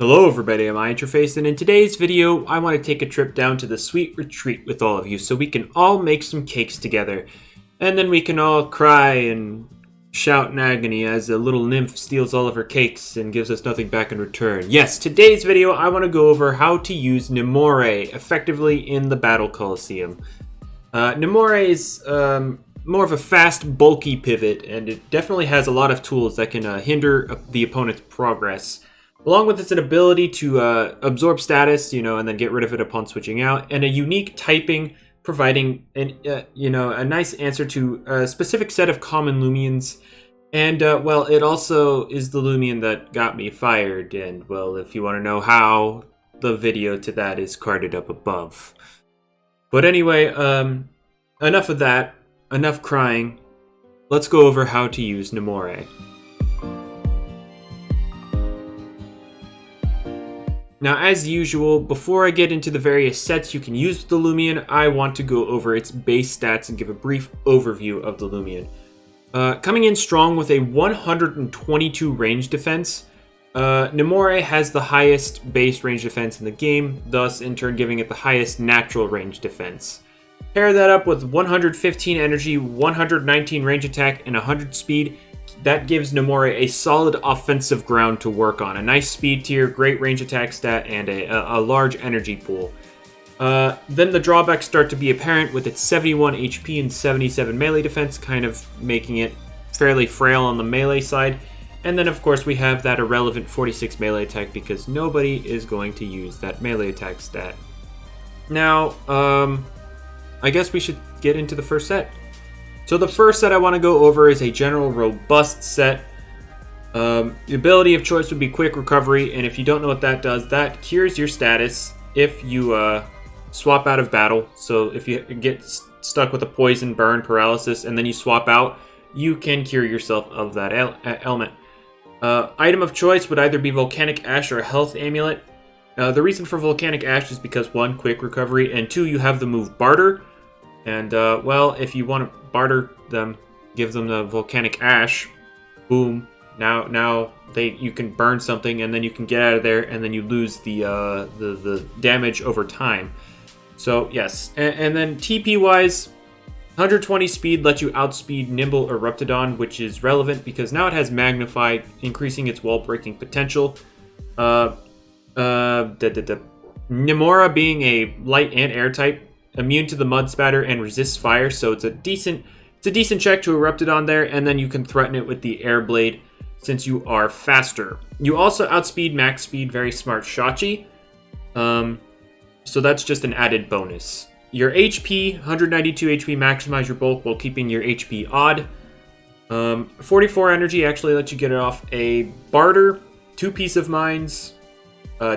Hello everybody, I'm iInterface, and in today's video I want to take a trip down to the Sweet Retreat with all of you so we can all make some cakes together. And then we can all cry and shout in agony as a little nymph steals all of her cakes and gives us nothing back in return. Yes, today's video I want to go over how to use Nemore effectively in the Battle Coliseum. Nemore is more of a fast, bulky pivot, and it definitely has a lot of tools that can hinder the opponent's progress. Along with its ability to absorb status, and then get rid of it upon switching out, and a unique typing providing a nice answer to a specific set of common Lumions. And, it also is the Lumion that got me fired, and, if you want to know how, the video to that is carded up above. But anyway, enough of that, enough crying. Let's go over how to use Nemore. Now, as usual, before I get into the various sets you can use with the Lumion, I want to go over its base stats and give a brief overview of the Lumion. Coming in strong with a 122 range defense, Nemore has the highest base range defense in the game, thus in turn giving it the highest natural range defense. Pair that up with 115 energy, 119 range attack, and 100 speed. That gives Nemore a solid offensive ground to work on. A nice speed tier, great range attack stat, and a large energy pool. Then the drawbacks start to be apparent with its 71 HP and 77 melee defense, kind of making it fairly frail on the melee side. And then of course we have that irrelevant 46 melee attack because nobody is going to use that melee attack stat. Now, I guess we should get into the first set. So the first set I want to go over is a general robust set. The ability of choice would be quick recovery, and if you don't know what that does, that cures your status if you swap out of battle. So if you get stuck with a poison, burn, paralysis, and then you swap out, you can cure yourself of that ailment. Item of choice would either be Volcanic Ash or a Health Amulet. The reason for Volcanic Ash is because 1, quick recovery, and 2, you have the move Barter. And, if you want to barter them, give them the Volcanic Ash, boom, now you can burn something, and then you can get out of there, and then you lose the damage over time. So, yes. And then TP-wise, 120 speed lets you outspeed Nimble or Reptidon, which is relevant because now it has Magnify, increasing its wall-breaking potential. Nemore being a light and air type, immune to the mud spatter and resists fire, so it's a decent check to a Reptidon there, and then you can threaten it with the Air Blade since you are faster. You also outspeed max speed, very smart Shachi. So that's just an added bonus. Your HP, 192 HP, maximize your bulk while keeping your HP odd. 44 energy actually lets you get it off a Barter, 2 Peace of Minds,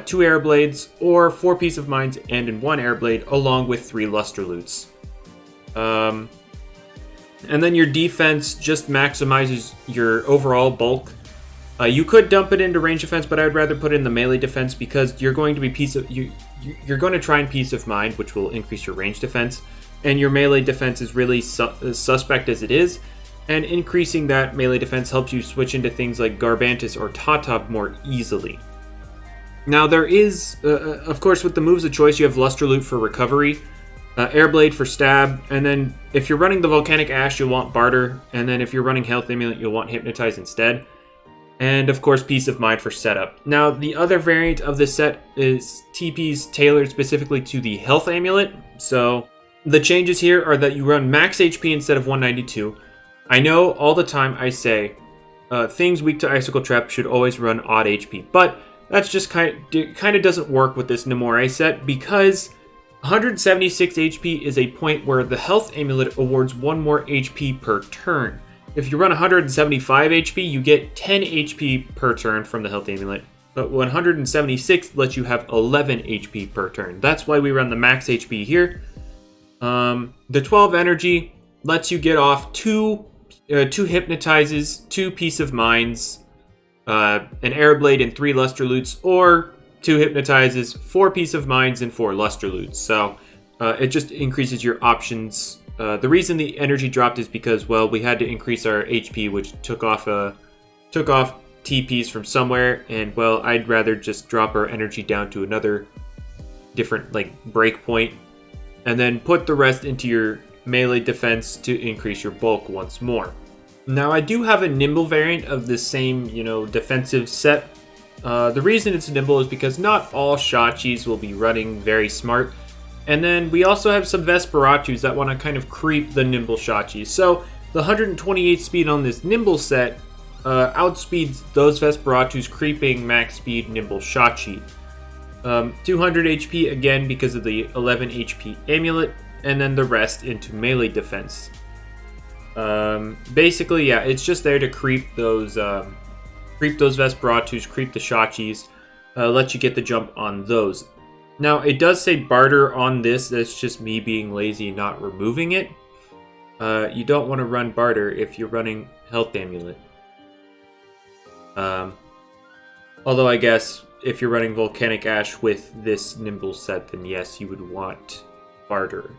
2 Air Blades, or 4 Peace of Minds and in 1 Air Blade, along with 3 Luster Loots. And then your defense just maximizes your overall bulk. You could dump it into range defense, but I'd rather put it in the melee defense because you're going to be you're going to try and Peace of Mind, which will increase your range defense, and your melee defense is really suspect as it is. And increasing that melee defense helps you switch into things like Garbantis or Tatab more easily. Now there is, of course, with the moves of choice, you have Luster Loot for recovery, Air Blade for stab, and then if you're running the Volcanic Ash, you'll want Barter, and then if you're running Health Amulet, you'll want Hypnotize instead. And of course, Peace of Mind for setup. Now, the other variant of this set is TP's tailored specifically to the Health Amulet. So the changes here are that you run max HP instead of 192. I know all the time I say things weak to Icicle Trap should always run odd HP, but that's just kind of doesn't work with this Nemore set because 176 HP is a point where the Health Amulet awards 1 more HP per turn. If you run 175 HP, you get 10 HP per turn from the Health Amulet, but 176 lets you have 11 HP per turn. That's why we run the max HP here. The 12 energy lets you get off 2 Hypnotizes, 2 Peace of Minds, an Air Blade, and 3 Luster Loots, or 2 Hypnotizes, 4 Peace of Minds, and 4 Luster Loots. So it just increases your options. The reason the energy dropped is because, we had to increase our HP, which took off TPs from somewhere, and well, I'd rather just drop our energy down to another different like break point, and then put the rest into your melee defense to increase your bulk once more. Now I do have a nimble variant of the same, defensive set. The reason it's nimble is because not all Shachis will be running very smart. And then we also have some Vesperatus that want to kind of creep the nimble Shachis. So the 128 speed on this nimble set outspeeds those Vesperatus creeping max speed nimble Shachi. 200 HP again because of the 11 HP amulet, and then the rest into melee defense. Basically, yeah, it's just there to creep those Vesperatus, creep the Shachis, let you get the jump on those. Now, it does say barter on this. That's just me being lazy and not removing it. You don't want to run barter if you're running health amulet. Although I guess if you're running volcanic ash with this nimble set, then yes, you would want barter.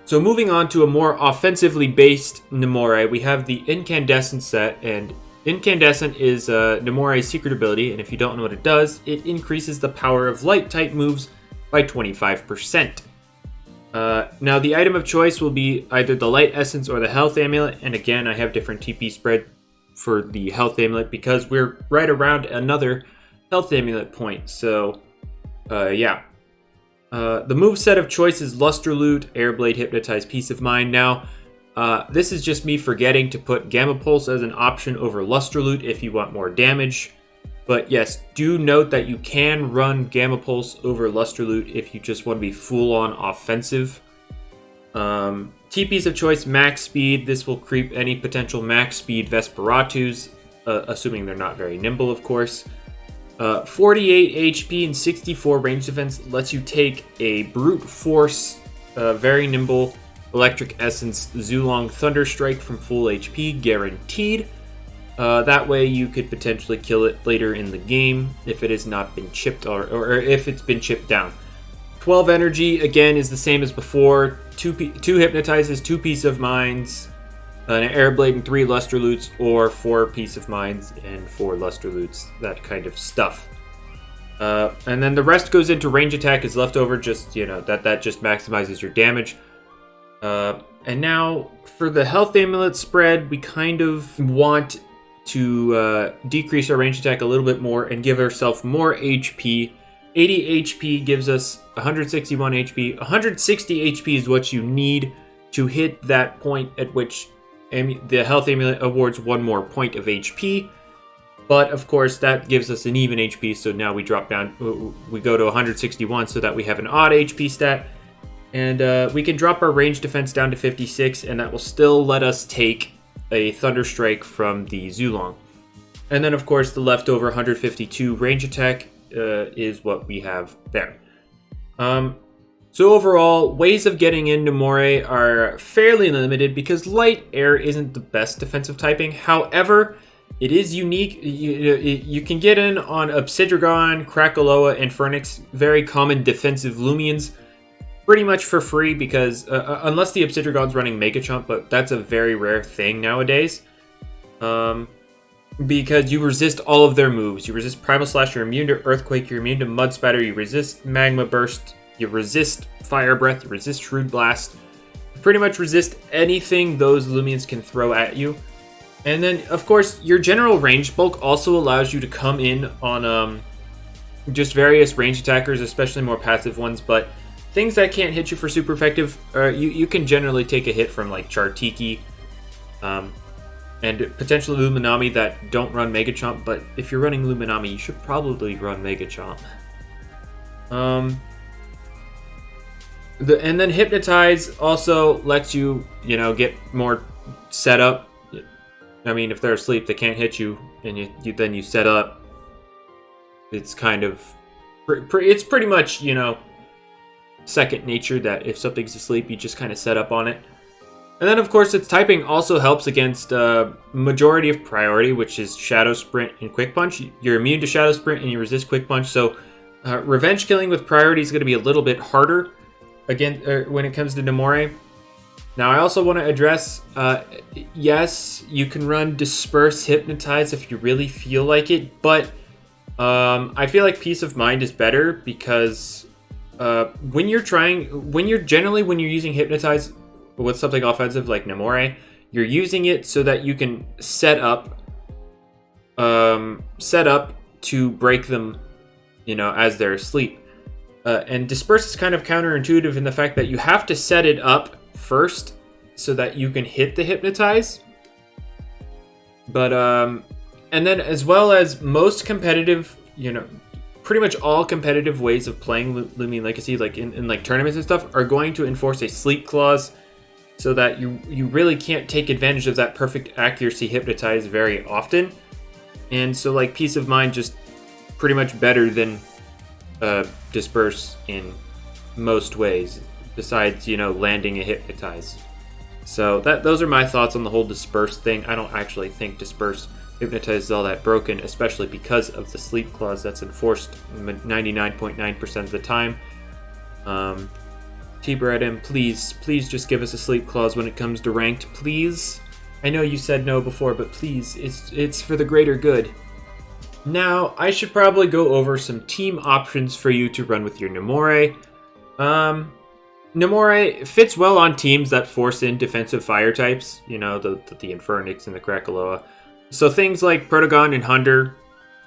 So moving on to a more offensively based Nemore, we have the Incandescent set, and Incandescent is Nemore's secret ability, and if you don't know what it does, it increases the power of light type moves by 25%. Now the item of choice will be either the light essence or the health amulet, and again I have different TP spread for the health amulet because we're right around another health amulet point, so yeah. The move set of choice is Luster Loot, Airblade, Hypnotize, Peace of Mind. Now, this is just me forgetting to put Gamma Pulse as an option over Luster Loot if you want more damage. But yes, do note that you can run Gamma Pulse over Luster Loot if you just want to be full-on offensive. TPs of choice, Max Speed. This will creep any potential Max Speed Vesperatus, assuming they're not very nimble, of course. 48 HP and 64 range defense lets you take a brute force, very nimble electric essence Zulong Thunderstrike from full HP, guaranteed. That way you could potentially kill it later in the game if it has not been chipped or if it's been chipped down. 12 energy again is the same as before. 2 hypnotizes, 2 Peace of Minds, an Airblade and 3 Luster Loots, or 4 Peace of Minds and 4 Luster Loots, that kind of stuff. And then the rest goes into range attack is left over, just, that just maximizes your damage. And now, for the health amulet spread, we kind of want to decrease our range attack a little bit more and give ourselves more HP. 80 HP gives us 161 HP. 160 HP is what you need to hit that point at which the health amulet awards 1 more point of HP, but of course that gives us an even HP, so now we drop down, we go to 161 so that we have an odd HP stat, and we can drop our range defense down to 56, and that will still let us take a Thunderstrike from the Zulong. And then of course the leftover 152 range attack is what we have there. So overall, ways of getting into Nemore are fairly limited because light air isn't the best defensive typing. However, it is unique. You can get in on Obsidragon, Krakaloa, and Phoenix, very common defensive Lumions, pretty much for free because, unless the Obsidragon's running Mega Chomp, but that's a very rare thing nowadays. Because you resist all of their moves. You resist Primal Slash, you're immune to Earthquake, you're immune to Mud Spatter, you resist Magma Burst, you resist Fire Breath, you resist Shrewd Blast. You pretty much resist anything those Lumions can throw at you. And then, of course, your general range bulk also allows you to come in on just various range attackers, especially more passive ones, but things that can't hit you for super effective, you can generally take a hit from like Chartiki, and potentially Luminami that don't run Mega Chomp, but if you're running Luminami, you should probably run Mega Chomp. And then Hypnotize also lets you, get more setup. I mean, if they're asleep, they can't hit you, and then you set up. It's kind of, it's pretty much, second nature that if something's asleep, you just kind of set up on it. And then, of course, its typing also helps against majority of priority, which is Shadow Sprint and Quick Punch. You're immune to Shadow Sprint and you resist Quick Punch, so revenge killing with priority is going to be a little bit harder again when it comes to Nemore. Now, I also want to address, yes, you can run Disperse Hypnotize if you really feel like it, but I feel like Peace of Mind is better because when you're using Hypnotize with something offensive like Nemore, you're using it so that you can set up to break them, as they're asleep. And Disperse is kind of counterintuitive in the fact that you have to set it up first so that you can hit the Hypnotize. But and then as well as most competitive, pretty much all competitive ways of playing Loomian Legacy, like in like tournaments and stuff, are going to enforce a sleep clause so that you really can't take advantage of that perfect accuracy Hypnotize very often. And so like Peace of Mind just pretty much better than Disperse in most ways, besides landing a Hypnotize. So those are my thoughts on the whole Disperse thing. I don't actually think Disperse Hypnotize is all that broken, especially because of the sleep clause that's enforced 99.9% of the time. T-Bread, please just give us a sleep clause when it comes to ranked, please. I know you said no before, but please, it's for the greater good. Now, I should probably go over some team options for you to run with your Nemore. Nemore fits well on teams that force in defensive fire types, the Infernix and the Krakaloa. So things like Protogon and Hunder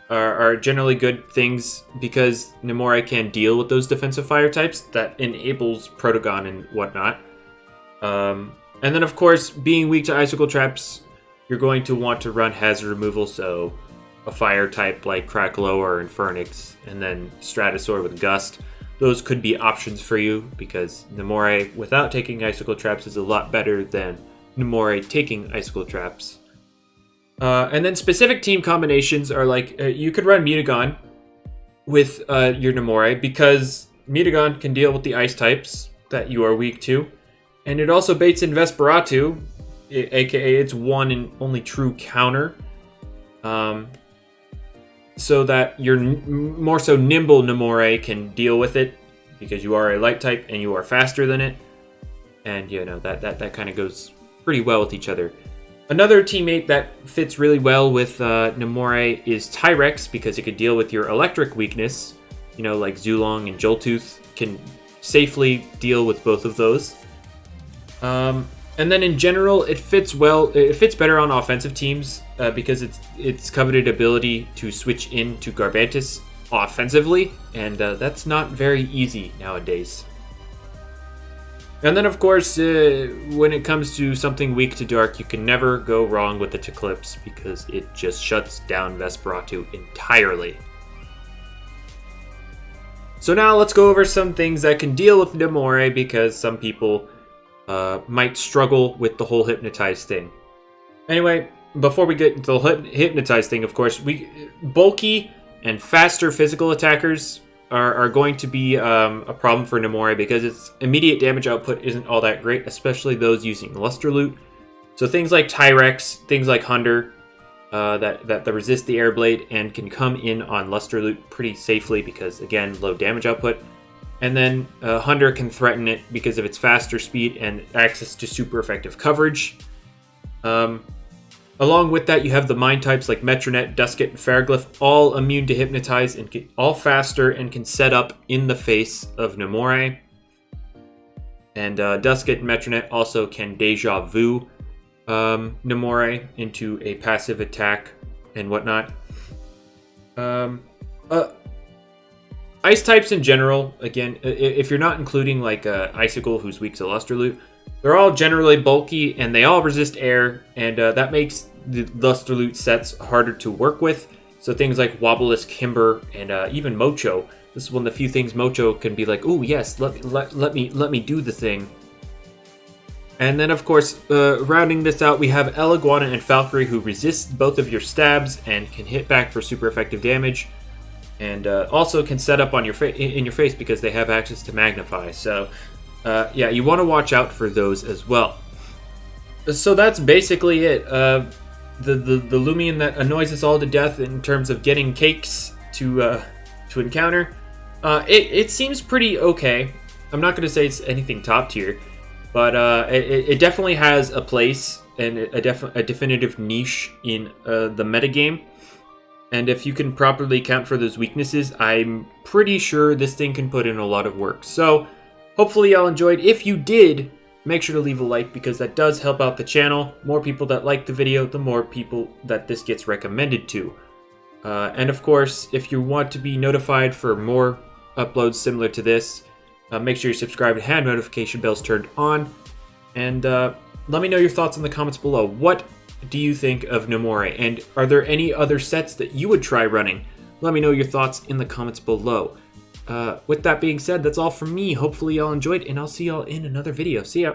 are generally good things because Nemore can deal with those defensive fire types that enables Protogon and whatnot. And then, of course, being weak to Icicle Traps, you're going to want to run Hazard Removal, so a fire type like Krakaloa or Infernix, and then Stratosaur with Gust. Those could be options for you because Nemore without taking Icicle Traps is a lot better than Nemore taking Icicle Traps. And then specific team combinations are like, you could run Mutagon with your Nemore because Mutagon can deal with the ice types that you are weak to. And it also baits in Vesperatu, aka its one and only true counter. So that your more so nimble Nemore can deal with it because you are a light type and you are faster than it. And that kind of goes pretty well with each other. Another teammate that fits really well with Nemore is Tyrex because it could deal with your electric weakness. Like Zulong and Joltooth can safely deal with both of those. And then in general, it fits well. It fits better on offensive teams because its coveted ability to switch into Garbantis offensively, and that's not very easy nowadays. And then, of course, when it comes to something weak to Dark, you can never go wrong with the Eclipse because it just shuts down Vesperatu entirely. So now let's go over some things that can deal with Nemore because some people might struggle with the whole Hypnotize thing. Anyway, before we get into the Hypnotize thing, of course, bulky and faster physical attackers are going to be a problem for Nemore because its immediate damage output isn't all that great, especially those using Luster Loot. So things like Tyrex, things like Hunder, that resist the Air Blade and can come in on Luster Loot pretty safely because, again, low damage output. And then Hunder can threaten it because of its faster speed and access to super effective coverage. Along with that, you have the Mind types like Metronet, Dusket, and Ferroglyph, all immune to Hypnotize and all faster and can set up in the face of Nemore. And Dusket and Metronet also can Deja Vu Nemore into a passive attack and whatnot. Ice types in general, again, if you're not including like Icicle, who's weak to Luster Loot, they're all generally bulky and they all resist air, and that makes the Luster Loot sets harder to work with. So things like Wobblisk, Kimber, and even Mocho. This is one of the few things Mocho can be like, "Oh yes, let me do the thing." And then of course, rounding this out, we have Eliguana and Valkyrie, who resist both of your stabs and can hit back for super effective damage. And also can set up on in your face because they have access to Magnify. So, yeah, you want to watch out for those as well. So that's basically it. The Loomian that annoys us all to death in terms of getting cakes to encounter. It seems pretty okay. I'm not going to say it's anything top tier. But it definitely has a place and a definitive niche in the metagame. And if you can properly account for those weaknesses, I'm pretty sure this thing can put in a lot of work. So hopefully y'all enjoyed. If you did, make sure to leave a like because that does help out the channel. More people that like the video, the more people that this gets recommended to. And of course, if you want to be notified for more uploads similar to this, make sure you subscribe and have notification bells turned on. And let me know your thoughts in the comments below. What do you think of Nomore? And are there any other sets that you would try running? Let me know your thoughts in the comments below. With that being said, that's all from me. Hopefully y'all enjoyed, and I'll see y'all in another video. See ya!